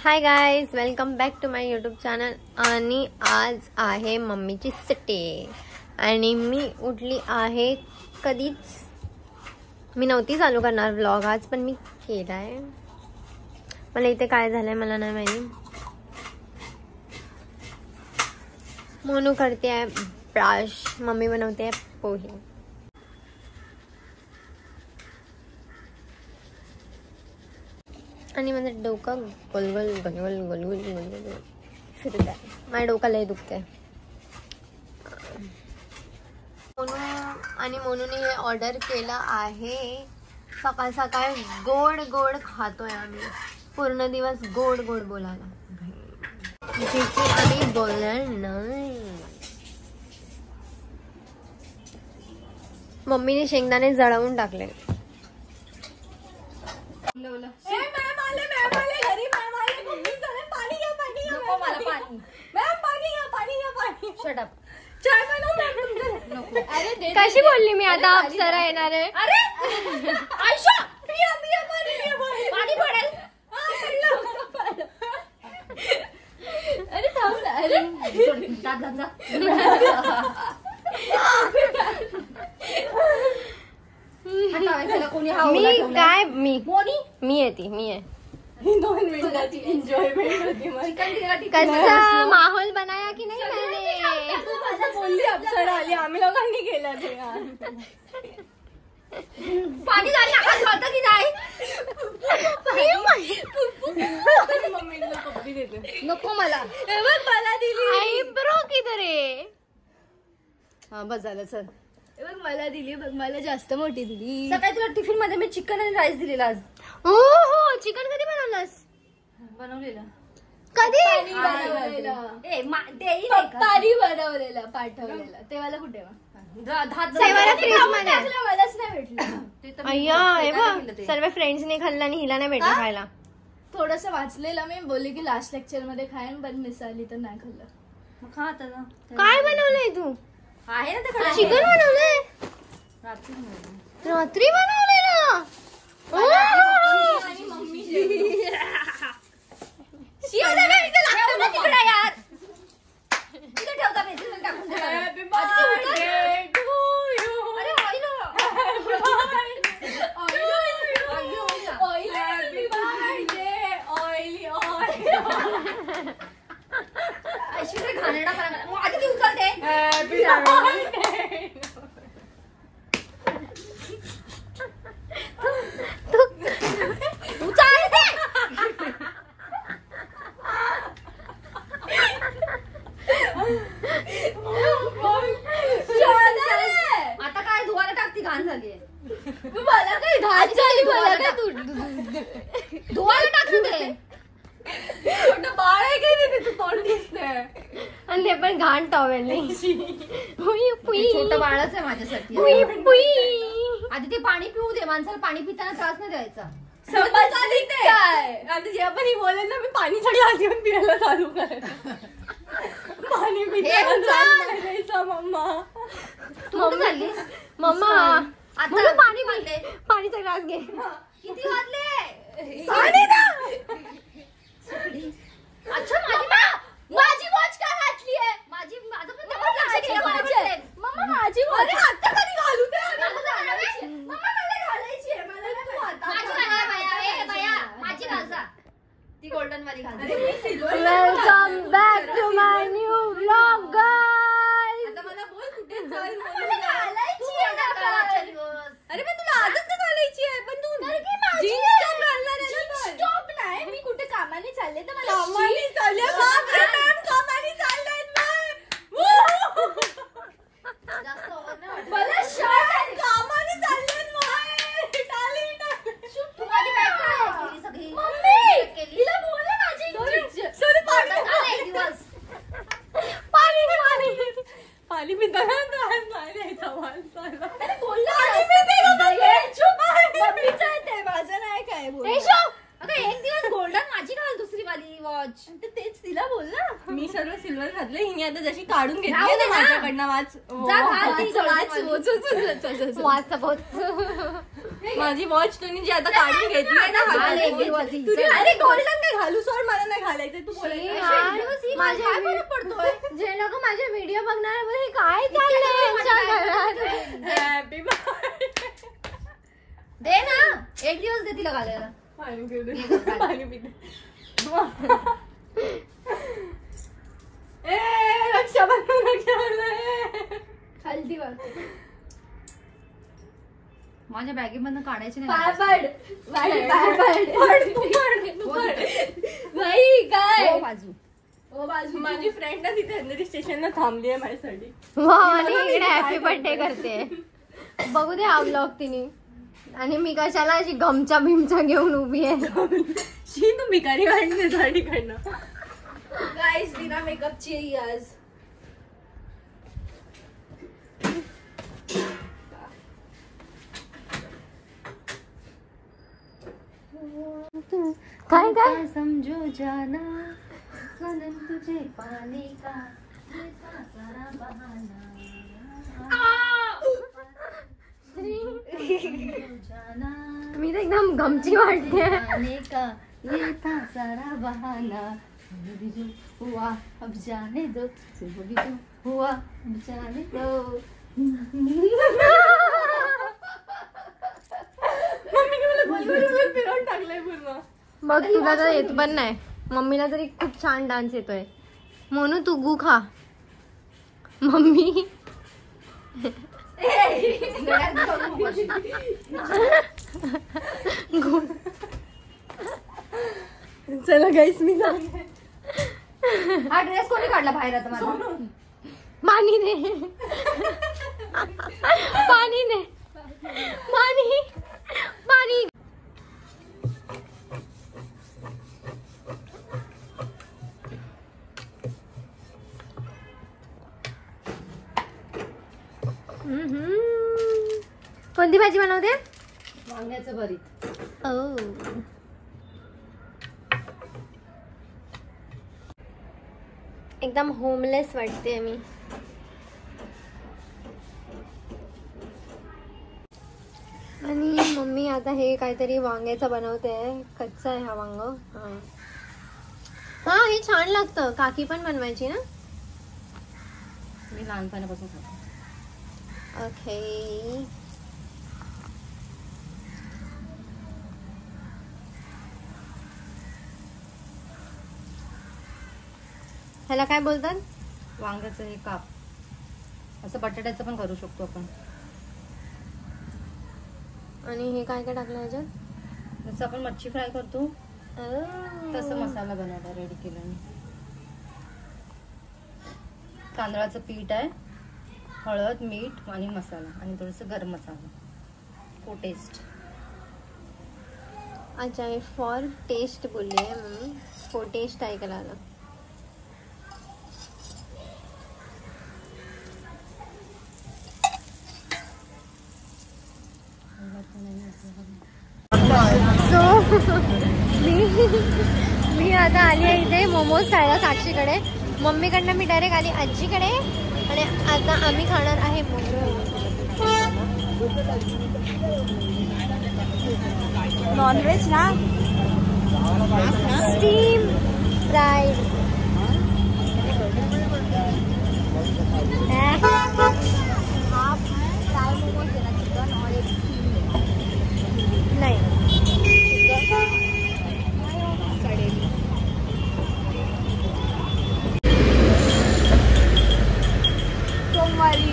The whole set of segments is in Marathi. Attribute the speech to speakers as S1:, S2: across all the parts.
S1: High guys, welcome back to my YouTube channel. आणि आज आहे मम्मीची सुट्टी आणि मी उठली आहे कधीच. मी नव्हती चालू करणार व्लॉग आज, पण मी केला आहे. मला इथे काय झालंय मला नाही माहिती. मोनू करते आहे ब्रश, मम्मी बनवते आहे पोहे. आणि माझं डोकं गोलगोल गोलगोल गोलगोल गोलगोल फिरत आहे. माझ्या डोकं लय दुखतंय. मोनूने हे ऑर्डर केलं आहे. सकाळ सकाळ गोड गोड खातोय आम्ही. पूर्ण दिवस गोड गोड बोलायला, जे की आम्ही बोलणार नाही. मम्मीने शेंगदाणे जळवून टाकले. कशी बोलली मी आता? अप्सरा येणार आहे. मी येते. मी आहे. 2 मिनिटाची एन्जॉयमेंट होती. कसा माहोल बनाया की नाही मैंने?
S2: बोलली अप्सरा आली, आम्ही लोकांनी केलं ते.
S1: पाणी झालं की नाही? नको मला.
S2: मला दिली.
S1: आयब्रो किधर आहे?
S2: हा बस झालं. चल बघ मला दिली. बघ मला जास्त मोठी दिली. सकाळी तुला टिफिन मध्ये मी चिकन आणि राईस दिलेला आज.
S1: हो चिकन कधी बनवलंस?
S2: बनवलेलं
S1: कधी?
S2: पप्पानी बनवलेला पाठवलेला. तेव्हाला कुठे मलाच नाही भेटलं.
S1: अय्या हे बघ, सर्व फ्रेंड्सने खाल्लं आणि हिला नाही भेटलं खायला.
S2: थोडस वाचलेलं मी, बोलले की लास्ट लेक्चर मध्ये खाईन, पण मिस आली तर नाही खाल्लं. मग खा आता.
S1: काय बनवलंय तू?
S2: आहे ना
S1: चिकन बनवलंय. रात्री बनवलेलं.
S2: आता काय धुवायला टाकती? घाण झाली. मला काय घाण झाली? मला काय तू धुवायला टाकलं ते? छोटं बाळ आहे काय? ते तोंड दिसतंय
S1: आणि ते पण घाण टॉवेल नाही.
S2: छोटं बाळच आहे माझ्यासाठी. आधी ते पाणी पिऊ दे. माणसाला पाणी पिताना त्रास नाही द्यायचा. काय आता जेव्हा पण ही बोलेल ना, मी पाणी सगळं आधी पण पियायला चालू करायचं. पाणी पिता मम्मा.
S1: मम्मा आता पाणी पिते. पाणीचा ग्लास घे.
S2: किती वाजले?
S1: अच्छा
S2: माझी वॉच काय घातली आहे? माझं पण मम्मा माझी वॉच आता कधी घालू दे. मम्मा मला घालायची आहे. माझी घालसा. ती गोल्डन वाली घालते.
S1: Welcome back to my new vlog guys.
S2: आता मला बोल कुठे चल. मला घालायची आहे. अरे पण तुला आजच तर घालायची आहे. पण तू जीन्स टॉप घालणार आहे ना? जीन्स टॉप नाही. मी कुठे कामाने चालले तर मला कामाने चालले. बापरे मॅम, कामाने चालले जास्त ओव्हर नाही वाटत. मला शर्ट कामाने चालले. तू माझी बॅग काय केली सगळी? मम्मी तिला बोल ना माझी. सॉरी पाणी पिताना त्रास नाही द्यायचा माणसाला. अरे बोल ना. मम्मीचं आहे ते, माझं नाही काय बोल. अगं एक दिवस गोल्डन माझी घाल, दुसरी वाली वॉच. तेच तिला बोल ना. मी सर्व सिल्वर घातलं. हिने आता जशी काढून घेतली ना माझ्याकडनं. वाच माझी वॉच तुम्ही जी आता काढून घेतली आहे ना, अरे गोल्डन काय घालू, सॉरी मला नाही घालायचं. तू
S1: माझ्या पडतोय जे लोक माझे व्हिडिओ बघणार हे काय चाललंय.
S2: हॅपी बर्थडे
S1: दे ना, एक दिवस दे तिला घालायला.
S2: पाणी पिऊ दे, पाणी पिते. रक्षाबंधन
S1: हल्दी वाटते
S2: माझ्या बॅगेमधनं काढायचे नाही. बाजू माझी फ्रेंड तिथे अंधेरी स्टेशनला थांबली आहे माझ्यासाठी.
S1: इकडे हॅपी बर्थडे करते. बघू दे हा ब्लॉग तिने. आणि मी कशाला अशी गमचा भीमचा घेऊन उभी आहे.
S2: तू भिकारी वाटते साडीकडनं. गाईस बिना मेकअपची आहे आज.
S1: काय काय
S2: समझो जाना सनम तुझे पाने का सारा बहाना.
S1: मी तर एकदम गमची वाटते.
S2: पाने का ये था सारा बहाना. हुआ अब जाने दो, हुआ अब जाने दो. फिरवून टाकलंय पूर्ण.
S1: बघ तुला तर येत पण नाही, मम्मीला तरी खूप छान डान्स येतोय. म्हणू तू गु खा मम्मी.
S2: चला गाईस मी सांगते.
S1: हा ड्रेस कोणी काढला बाहेर आता मला? पाणी दे, पाणी दे, पाणी पाणी. कोणती भाजी बनवते?
S2: वांग्याचं भरीत.
S1: एकदम होमलेस वाटते मी. आणि मम्मी आता हे काहीतरी वांग्याचं बनवते. कच्चा आहे हा वांग. हा हे छान लागतं. काकी पण बनवायची ना?
S2: मी लहानपणापासून खाते.
S1: ओके. ह्याला काय बोलतात?
S2: वांग्याचं हे काप. असं बटाट्याचं पण करू शकतो आपण.
S1: आणि हे काय काय टाकलं ह्याच्यात?
S2: जसं आपण मच्छी फ्राय करतो तसं मसाला बनवला रेडी केला. तांदळाचं पीठ आहे, हळद, मीठ आणि मसाला आणि थोडंसं गरम मसाला फॉर टेस्ट.
S1: अच्छा हे फॉर टेस्ट बोलली आहे मम्मी. फॉर टेस्ट ऐकायला आलं. सो मी आता आली आहे इथे मोमोज खायला साक्षीकडे. मम्मीकडनं मी डायरेक्ट आली आजीकडे. आणि आता आम्ही खाणार आहे मोमोज.
S2: नॉनव्हेज ना?
S1: Steam fried. नाही
S2: सोमवारी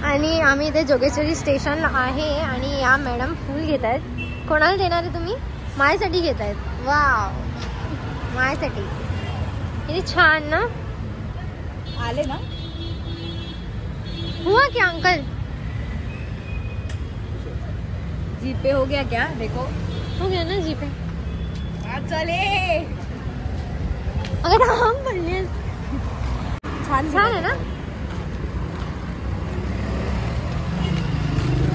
S1: आणि आम्ही इथे जोगेश्वरी स्टेशनला आहे. आणि या मॅडम फुल घेत आहेत. कोणाला देणार आहे तुम्ही? माझ्यासाठी घेत आहेत. वाव, माझ्यासाठी. किती छान ना.
S2: आले ना?
S1: हुआ क्या अंकल?
S2: जीपे हो गया क्या? देखो
S1: हो गया ना जीपे.
S2: चले.
S1: अगर हम पडले
S2: छान
S1: छान आहे ना.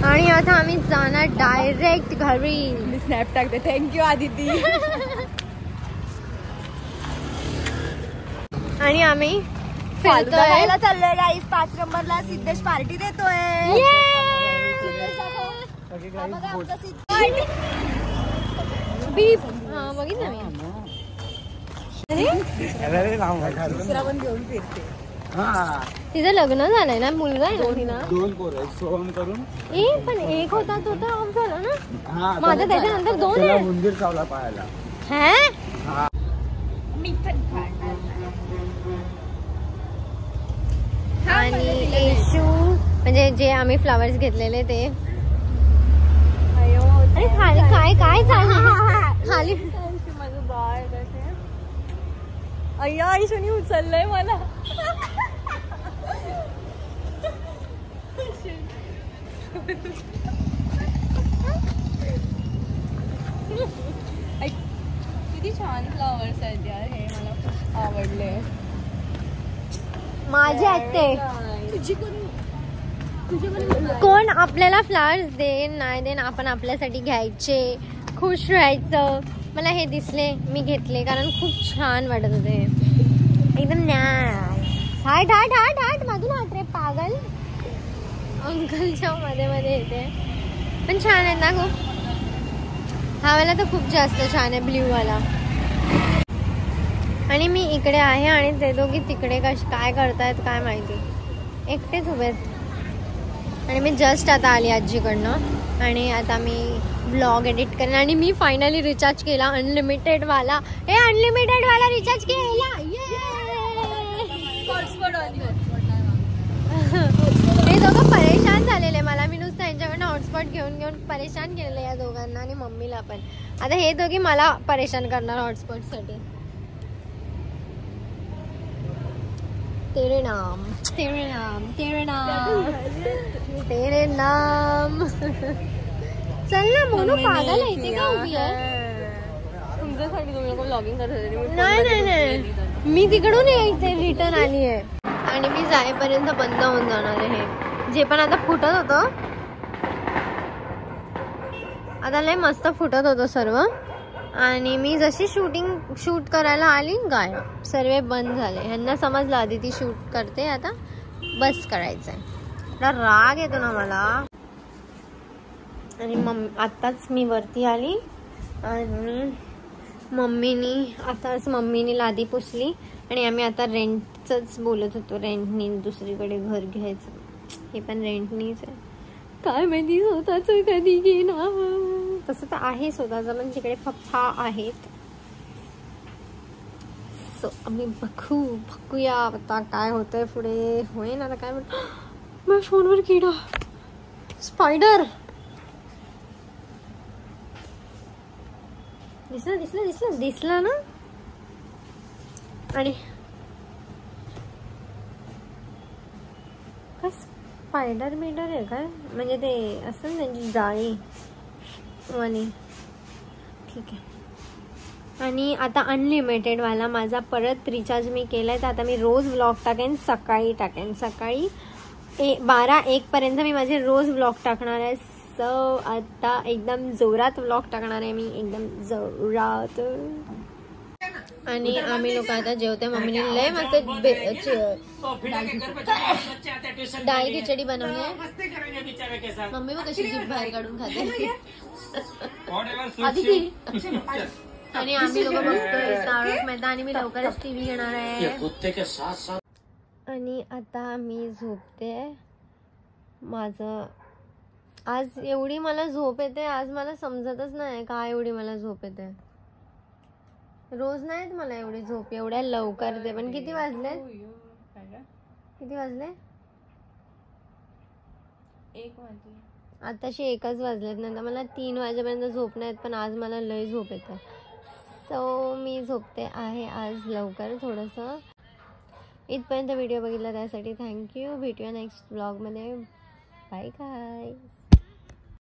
S1: आणि आता आम्ही जाणार डायरेक्ट घरी.
S2: मी स्नॅप टाकते. थँक्यू आदिती.
S1: आणि आम्ही
S2: फिरतोय चाललोय गाईस. 5 नंबरला सिद्धेश पार्टी देतोय.
S1: बघितलं मी.
S2: दुसरा पण घेऊन फिरते.
S1: तिचं लग्न झालंय ना, मुलगा आहे ना तिला.
S3: 2 पोरं सोहम करून
S1: पण एक होता तो तर ऑफ झाला ना. माझं त्याच्यानंतर 2 आहे.
S3: मंदिर चावला पाहायला.
S1: आणि येशू म्हणजे जे आम्ही फ्लावर्स घेतलेले ते. अरे खाली काय काय चाललंय खाली.
S2: माझं बाळ अय्या आईशोनी उचललंय मला. किती छान फ्लावर्स आहेत यार, हे मला खूप आवडले.
S1: माझे आहेत ते. कोण आपल्याला फ्लावर्स देन नाही देन आपण आपल्यासाठी घ्यायचे, खुश राहायचं. मला हे दिसले, मी घेतले कारण खूप छान वाटत होते एकदम. हाट हाट हाट हाट मधून हाट रे पागल. अंकलच्या मध्ये मध्ये येते पण छान आहेत ना खूप. हा वाला तर खूप जास्त छान आहे, ब्ल्यू वाला. आणि मी इकडे आहे आणि ते दोघी तिकडे काय करतायत काय माहिती, एकटेच उभे आहेत. आणि मी जस्ट आता आली आजीकडनं आणि आता मी व्लॉग एडिट करेन. आणि मी फायनली रिचार्ज केला अनलिमिटेड वाला. हे अनलिमिटेड वाला रिचार्ज केला. हे दोघं परेशान झालेले मला. मी नुसतं यांच्याकडनं हॉटस्पॉट घेऊन घेऊन परेशान केलेलं या दोघांना आणि मम्मीला पण. आता हे दोघी मला परेशान करणार हॉटस्पॉट साठी. तेरे नाम तेरे नाम तेरे नाम तेरे नाम. चल ना मोनू, पागल आहे इथे का उभी आहे?
S2: तुमच्यासाठी तुम्ही लोक व्लॉगिंग करत होते.
S1: नाही नाही मी तिकडून इथे रिटर्न आली आहे. आणि मी जाईपर्यंत बंद होऊन जाणार आहे. जे पण आता फुटत होतं, आता लय मस्त फुटत होतं सर्व. आणि मी जशी शूट करायला आली गायब, सर्व बंद झाले. ह्यांना समजलं आधी ती शूट करते, आता बस करायचंय. राग येतो ना मला. आणि आत्ताच मी वरती आली आणि मम्मीनी लादी पुसली. आणि आम्ही आता रेंटच बोलत होतो, रेंटनी दुसरीकडे घर घ्यायचं. हे पण रेंटनीच आहे. काय माहिती स्वतःच कधी घेणार. तसं तर आहे स्वतःचं, पण तिकडे पप्पा आहेत. सो आम्ही बघूया आता काय होतंय पुढे. होईन आता काय म्हणतो. माझ्या फोनवर किडा, स्पायडर दिसला ना. आणि काय स्पायडर बिडर आहे काय, म्हणजे ते असं त्यांची जाळी वाली. ठीक आहे. आणि आता अनलिमिटेड वाला माझा परत रिचार्ज मी केलाय, तर आता मी रोज व्लॉग टाकेन. सकाळी 12-1 पर्यंत मी माझे रोज व्लॉग टाकणार आहे. सो आता एकदम जोरात व्लॉग टाकणार आहे मी, एकदम जोरात. आणि आम्ही लोक आता जेवते. मम्मीने लय मस्त डाळ खिचडी बनवली आहे. मम्मी मग कशी जीभ बाहेर काढून खाते. आणि आम्ही लोक बघतोय तारक मेहता. आणि मी लवकरच टीव्ही घेणार आहे. आणि आता मी झोपते. माझं आज एवढी मला झोप येते, आज मला समजतच नाही का एवढी मला झोप येते. रोज नाहीत मला एवढी झोप एवढ्या लवकर येते. पण किती वाजले?
S2: 1 वाजले.
S1: आताशी 1च वाजलेत. नंतर मला 3 वाजेपर्यंत झोप नाहीत, पण आज मला लय झोप येते. सो मी झोपते आहे आज लवकर थोडंसं. इथपर्यंत व्हिडिओ बघितला त्यासाठी थँक्यू. भेटूया नेक्स्ट व्लॉगमध्ये. Bye guys.